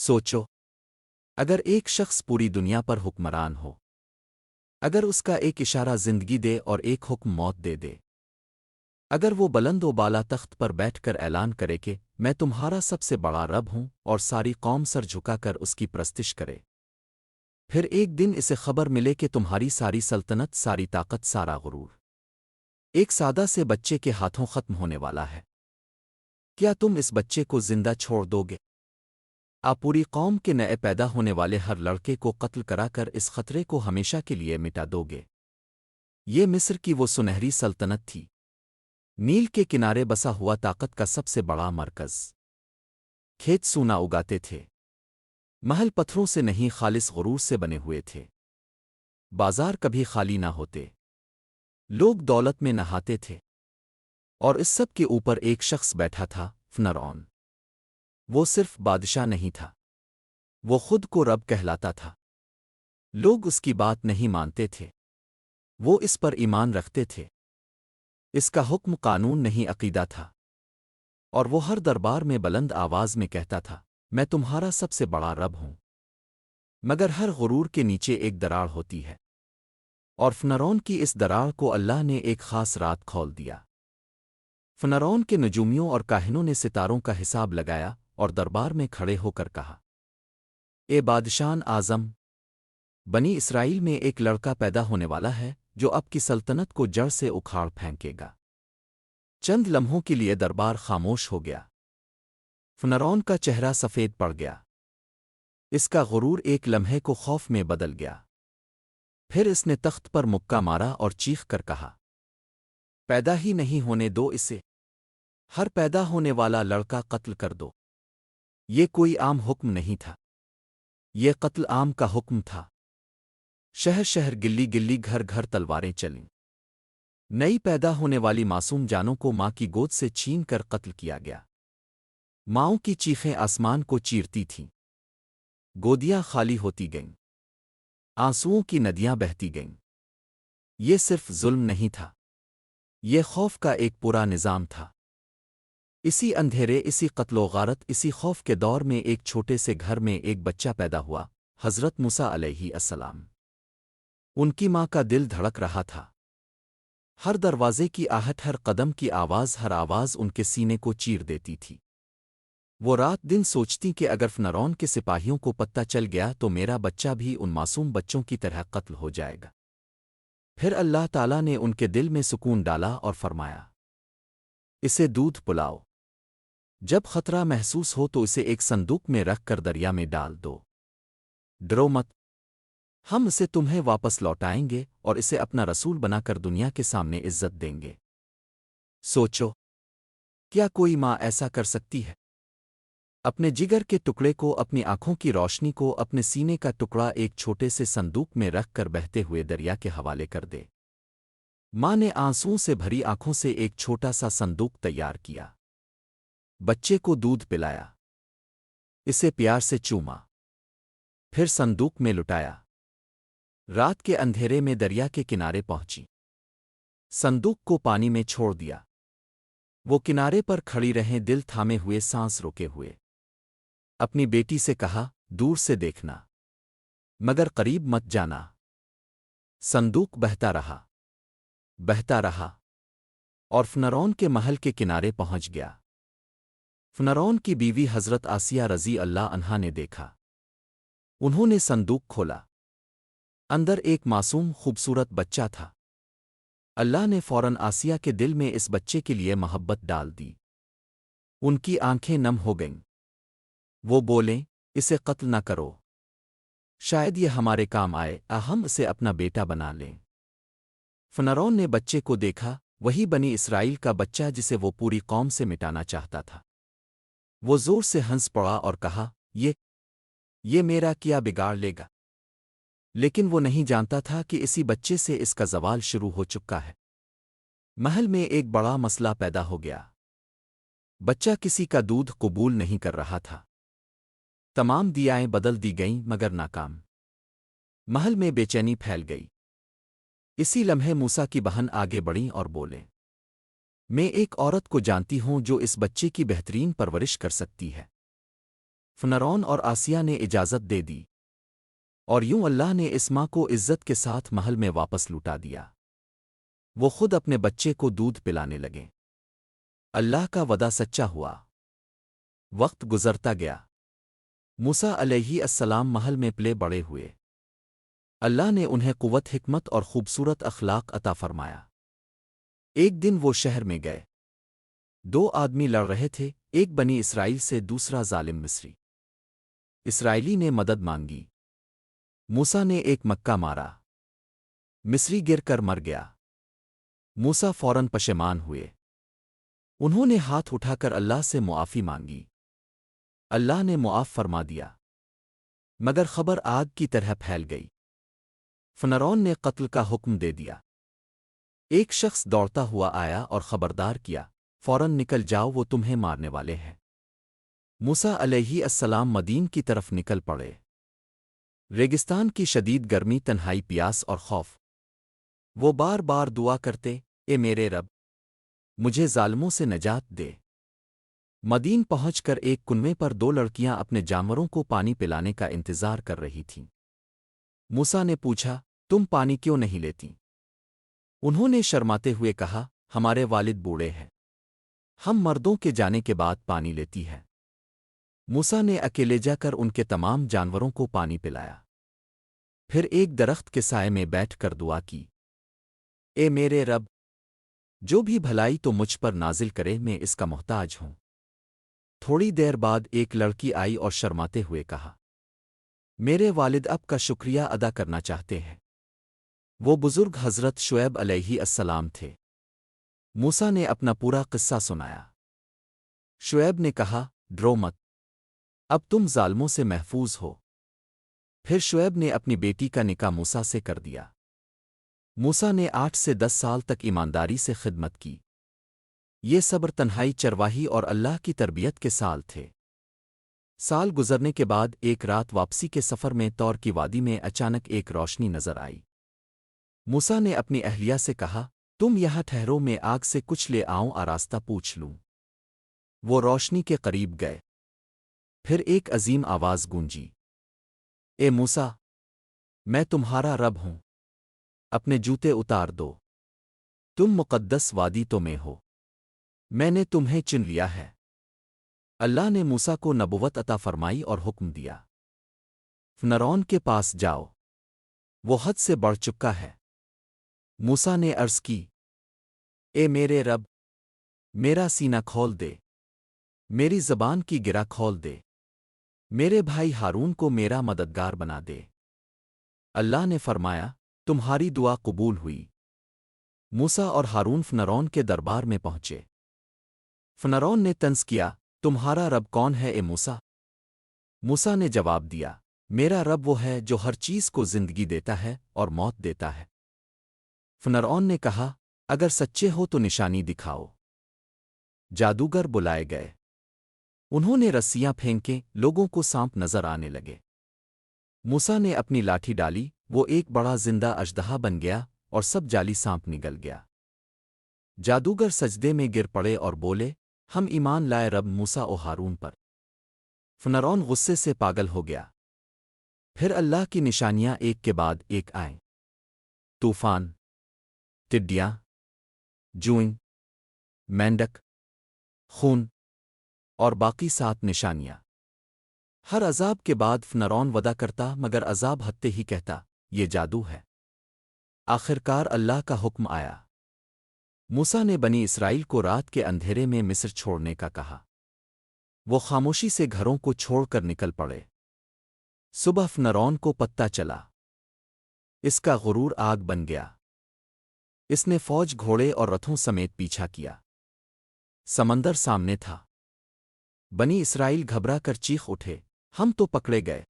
سوچو، اگر ایک شخص پوری دنیا پر حکمران ہو، اگر اس کا ایک اشارہ زندگی دے اور ایک حکم موت دے دے، اگر وہ بلند و بالا تخت پر بیٹھ کر اعلان کرے کہ میں تمہارا سب سے بڑا رب ہوں اور ساری قوم سر جھکا کر اس کی پرستش کرے، پھر ایک دن اسے خبر ملے کہ تمہاری ساری سلطنت، ساری طاقت، سارا غرور ایک سادہ سے بچے کے ہاتھوں ختم ہونے والا ہے، کیا تم اس بچے کو زندہ چھوڑ دو گے؟ آپ پوری قوم کے نئے پیدا ہونے والے ہر لڑکے کو قتل کرا کر اس خطرے کو ہمیشہ کے لیے مٹا دو گے؟ یہ مصر کی وہ سنہری سلطنت تھی، نیل کے کنارے بسا ہوا طاقت کا سب سے بڑا مرکز۔ کھیت سونا اگاتے تھے، محل پتھروں سے نہیں خالص غرور سے بنے ہوئے تھے، بازار کبھی خالی نہ ہوتے، لوگ دولت میں نہاتے تھے، اور اس سب کے اوپر ایک شخص بیٹھا تھا، فرعون۔ وہ صرف بادشاہ نہیں تھا، وہ خود کو رب کہلاتا تھا۔ لوگ اس کی بات نہیں مانتے تھے، وہ اس پر ایمان رکھتے تھے۔ اس کا حکم قانون نہیں، عقیدہ تھا، اور وہ ہر دربار میں بلند آواز میں کہتا تھا، میں تمہارا سب سے بڑا رب ہوں۔ مگر ہر غرور کے نیچے ایک دراڑ ہوتی ہے، اور فرعون کی اس دراڑ کو اللہ نے ایک خاص رات کھول دیا۔ فرعون کے نجومیوں اور کاہنوں نے ستاروں کا حساب لگایا اور دربار میں کھڑے ہو کر کہا، اے بادشاہ اعظم، بنی اسرائیل میں ایک لڑکا پیدا ہونے والا ہے جو اب کی سلطنت کو جڑ سے اکھاڑ پھینکے گا۔ چند لمحوں کے لیے دربار خاموش ہو گیا۔ فرعون کا چہرہ سفید پڑ گیا، اس کا غرور ایک لمحے کو خوف میں بدل گیا۔ پھر اس نے تخت پر مکہ مارا اور چیخ کر کہا، پیدا ہی نہیں ہونے دو اسے، ہر پیدا ہونے والا لڑکا قتل کر دو۔ یہ کوئی عام حکم نہیں تھا، یہ قتل عام کا حکم تھا۔ شہر شہر، گلی گلی، گھر گھر تلواریں چلیں۔ نئی پیدا ہونے والی معصوم جانوں کو ماں کی گود سے چھین کر قتل کیا گیا۔ ماؤں کی چیخیں آسمان کو چیرتی تھیں، گودیاں خالی ہوتی گئیں، آنسوؤں کی ندیاں بہتی گئیں۔ یہ صرف ظلم نہیں تھا، یہ خوف کا ایک پورا نظام تھا۔ اسی اندھیرے، اسی قتل و غارت، اسی خوف کے دور میں ایک چھوٹے سے گھر میں ایک بچہ پیدا ہوا، حضرت موسیٰ علیہ السلام۔ ان کی ماں کا دل دھڑک رہا تھا، ہر دروازے کی آہٹ، ہر قدم کی آواز، ہر آواز ان کے سینے کو چیر دیتی تھی۔ وہ رات دن سوچتی کہ اگر فرعون کے سپاہیوں کو پتہ چل گیا تو میرا بچہ بھی ان معصوم بچوں کی طرح قتل ہو جائے گا۔ پھر اللہ تعالیٰ نے ان کے دل میں سکون ڈالا اور فرمایا، اسے دودھ پلاؤ۔ جب خطرہ محسوس ہو تو اسے ایک صندوق میں رکھ کر دریا میں ڈال دو۔ ڈرو مت، ہم اسے تمہیں واپس لوٹائیں گے اور اسے اپنا رسول بنا کر دنیا کے سامنے عزت دیں گے۔ سوچو، کیا کوئی ماں ایسا کر سکتی ہے؟ اپنے جگر کے ٹکڑے کو، اپنی آنکھوں کی روشنی کو، اپنے سینے کا ٹکڑا ایک چھوٹے سے صندوق میں رکھ کر بہتے ہوئے دریا کے حوالے کر دے۔ ماں نے آنسوؤں سے بھری آنکھوں سے ایک چھوٹا سا صندوق تیار کیا، بچے کو دودھ پلایا، اسے پیار سے چوما، پھر صندوق میں لٹایا۔ رات کے اندھیرے میں دریا کے کنارے پہنچی، صندوق کو پانی میں چھوڑ دیا۔ وہ کنارے پر کھڑی رہیں، دل تھامے ہوئے، سانس روکے ہوئے۔ اپنی بیٹی سے کہا، دور سے دیکھنا مگر قریب مت جانا۔ صندوق بہتا رہا، بہتا رہا، اور فرعون کے محل کے کنارے پہنچ گیا۔ فرعون کی بیوی حضرت آسیہ رضی اللہ عنہا نے دیکھا۔ انہوں نے صندوق کھولا، اندر ایک معصوم خوبصورت بچہ تھا۔ اللہ نے فوراً آسیہ کے دل میں اس بچے کے لیے محبت ڈال دی۔ ان کی آنکھیں نم ہو گئیں۔ وہ بولیں، اسے قتل نہ کرو، شاید یہ ہمارے کام آئے، ہم اسے اپنا بیٹا بنا لیں۔ فرعون نے بچے کو دیکھا، وہی بنی اسرائیل کا بچہ جسے وہ پوری قوم سے مٹانا چاہتا تھا۔ وہ زور سے ہنس پڑا اور کہا، یہ میرا کیا بگاڑ لے گا؟ لیکن وہ نہیں جانتا تھا کہ اسی بچے سے اس کا زوال شروع ہو چکا ہے۔ محل میں ایک بڑا مسئلہ پیدا ہو گیا، بچہ کسی کا دودھ قبول نہیں کر رہا تھا۔ تمام دیائیں بدل دی گئیں مگر ناکام۔ محل میں بے چینی پھیل گئی۔ اسی لمحے موسیٰ کی بہن آگے بڑھیں اور بولیں، میں ایک عورت کو جانتی ہوں جو اس بچے کی بہترین پرورش کر سکتی ہے۔ فرعون اور آسیہ نے اجازت دے دی اور یوں اللہ نے اس ماں کو عزت کے ساتھ محل میں واپس لوٹا دیا۔ وہ خود اپنے بچے کو دودھ پلانے لگے۔ اللہ کا وعدہ سچا ہوا۔ وقت گزرتا گیا۔ موسیٰ علیہ السلام محل میں پلے بڑے ہوئے۔ اللہ نے انہیں قوت، حکمت اور خوبصورت اخلاق عطا فرمایا۔ ایک دن وہ شہر میں گئے۔ دو آدمی لڑ رہے تھے، ایک بنی اسرائیل سے، دوسرا ظالم مصری۔ اسرائیلی نے مدد مانگی۔ موسیٰ نے ایک مکہ مارا۔ مصری گر کر مر گیا۔ موسیٰ فوراً پشیمان ہوئے۔ انہوں نے ہاتھ اٹھا کر اللہ سے معافی مانگی۔ اللہ نے معاف فرما دیا، مگر خبر آگ کی طرح پھیل گئی۔ فرعون نے قتل کا حکم دے دیا۔ ایک شخص دوڑتا ہوا آیا اور خبردار کیا، فوراً نکل جاؤ، وہ تمہیں مارنے والے ہیں۔ موسیٰ علیہ السلام مدین کی طرف نکل پڑے۔ ریگستان کی شدید گرمی، تنہائی، پیاس اور خوف۔ وہ بار بار دعا کرتے، اے میرے رب، مجھے ظالموں سے نجات دے۔ مدین پہنچ کر ایک کنویں پر دو لڑکیاں اپنے جانوروں کو پانی پلانے کا انتظار کر رہی تھیں۔ موسیٰ نے پوچھا، تم پانی کیوں نہیں لیتی؟ انہوں نے شرماتے ہوئے کہا، ہمارے والد بوڑھے ہیں، ہم مردوں کے جانے کے بعد پانی لیتی ہے۔ موسیٰ نے اکیلے جا کر ان کے تمام جانوروں کو پانی پلایا۔ پھر ایک درخت کے سائے میں بیٹھ کر دعا کی، اے میرے رب، جو بھی بھلائی تو مجھ پر نازل کرے، میں اس کا محتاج ہوں۔ تھوڑی دیر بعد ایک لڑکی آئی اور شرماتے ہوئے کہا، میرے والد اب کا شکریہ ادا کرنا چاہتے ہیں۔ وہ بزرگ حضرت شعیب علیہ السلام تھے۔ موسیٰ نے اپنا پورا قصہ سنایا۔ شعیب نے کہا، ڈرو مت، اب تم ظالموں سے محفوظ ہو۔ پھر شعیب نے اپنی بیٹی کا نکاح موسیٰ سے کر دیا۔ موسیٰ نے 8 سے 10 سال تک ایمانداری سے خدمت کی۔ یہ صبر، تنہائی، چرواہی اور اللہ کی تربیت کے سال تھے۔ سال گزرنے کے بعد ایک رات واپسی کے سفر میں طور کی وادی میں اچانک ایک روشنی نظر آئی۔ موسیٰ نے اپنی اہلیہ سے کہا، تم یہاں ٹھہرو، میں آگ سے کچھ لے آؤں، آراستہ پوچھ لوں۔ وہ روشنی کے قریب گئے۔ پھر ایک عظیم آواز گونجی، اے موسیٰ، میں تمہارا رب ہوں، اپنے جوتے اتار دو، تم مقدس وادی تو میں ہو، میں نے تمہیں چن لیا ہے۔ اللہ نے موسیٰ کو نبوت عطا فرمائی اور حکم دیا، فرعون کے پاس جاؤ، وہ حد سے بڑھ چکا ہے۔ موسیٰ نے عرض کی، اے میرے رب، میرا سینہ کھول دے، میری زبان کی گرہ کھول دے، میرے بھائی ہارون کو میرا مددگار بنا دے۔ اللہ نے فرمایا، تمہاری دعا قبول ہوئی۔ موسیٰ اور ہارون فرعون کے دربار میں پہنچے۔ فرعون نے طنز کیا، تمہارا رب کون ہے اے موسیٰ؟ موسیٰ نے جواب دیا، میرا رب وہ ہے جو ہر چیز کو زندگی دیتا ہے اور موت دیتا ہے۔ فرعون نے کہا، اگر سچے ہو تو نشانی دکھاؤ۔ جادوگر بلائے گئے۔ انہوں نے رسیاں پھینکیں، لوگوں کو سانپ نظر آنے لگے۔ موسیٰ نے اپنی لاٹھی ڈالی، وہ ایک بڑا زندہ اژدہا بن گیا اور سب جعلی سانپ نگل گیا۔ جادوگر سجدے میں گر پڑے اور بولے، ہم ایمان لائے رب موسیٰ و ہارون پر۔ فرعون غصے سے پاگل ہو گیا۔ پھر اللہ کی نشانیاں ایک کے بعد ایک آئیں۔ طوفان، ٹڈیاں، جوئیں، مینڈک، خون اور باقی 7 نشانیاں۔ ہر عذاب کے بعد فرعون وعدہ کرتا، مگر عذاب ہٹتے ہی کہتا، یہ جادو ہے۔ آخرکار اللہ کا حکم آیا۔ موسیٰ نے بنی اسرائیل کو رات کے اندھیرے میں مصر چھوڑنے کا کہا۔ وہ خاموشی سے گھروں کو چھوڑ کر نکل پڑے۔ صبح فرعون کو پتہ چلا۔ اس کا غرور آگ بن گیا۔ اس نے فوج، گھوڑے اور رتھوں سمیت پیچھا کیا۔ سمندر سامنے تھا۔ بنی اسرائیل گھبرا کر چیخ اٹھے، ہم تو پکڑے گئے۔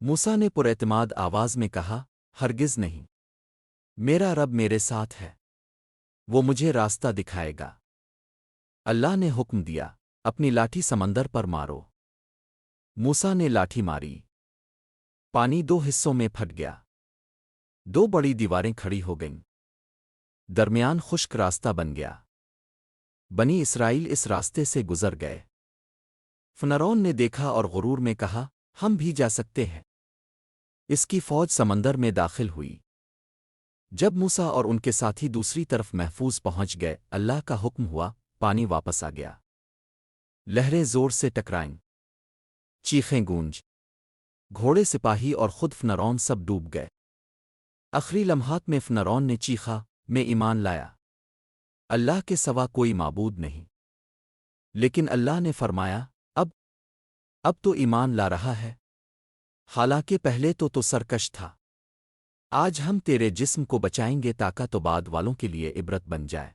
موسیٰ نے پراعتماد آواز میں کہا، ہرگز نہیں، میرا رب میرے ساتھ ہے، وہ مجھے راستہ دکھائے گا۔ اللہ نے حکم دیا، اپنی لاٹھی سمندر پر مارو۔ موسیٰ نے لاٹھی ماری۔ پانی 2 حصوں میں پھٹ گیا۔ 2 بڑی دیواریں کھڑی ہو گئیں۔ درمیان خشک راستہ بن گیا۔ بنی اسرائیل اس راستے سے گزر گئے۔ فرعون نے دیکھا اور غرور میں کہا، ہم بھی جا سکتے ہیں۔ اس کی فوج سمندر میں داخل ہوئی۔ جب موسیٰ اور ان کے ساتھی دوسری طرف محفوظ پہنچ گئے، اللہ کا حکم ہوا، پانی واپس آ گیا۔ لہریں زور سے ٹکرائیں، چیخیں گونج، گھوڑے سپاہی اور خود فرعون سب ڈوب گئے۔ آخری لمحات میں فرعون نے چیخا، میں ایمان لایا، اللہ کے سوا کوئی معبود نہیں۔ لیکن اللہ نے فرمایا، اب تو ایمان لا رہا ہے، حالانکہ پہلے تو سرکش تھا۔ آج ہم تیرے جسم کو بچائیں گے تاکہ تو بعد والوں کے لیے عبرت بن جائے۔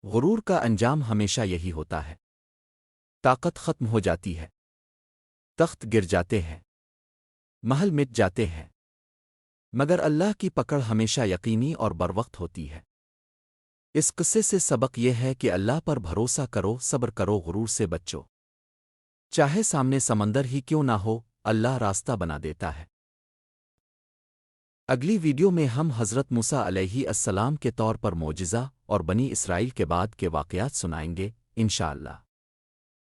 غرور کا انجام ہمیشہ یہی ہوتا ہے، طاقت ختم ہو جاتی ہے، تخت گر جاتے ہیں، محل مٹ جاتے ہیں، مگر اللہ کی پکڑ ہمیشہ یقینی اور بروقت ہوتی ہے۔ اس قصے سے سبق یہ ہے کہ اللہ پر بھروسہ کرو، صبر کرو، غرور سے بچو۔ چاہے سامنے سمندر ہی کیوں نہ ہو، اللہ راستہ بنا دیتا ہے۔ اگلی ویڈیو میں ہم حضرت موسیٰ علیہ السلام کے طور پر معجزہ اور بنی اسرائیل کے بعد کے واقعات سنائیں گے، انشاءاللہ۔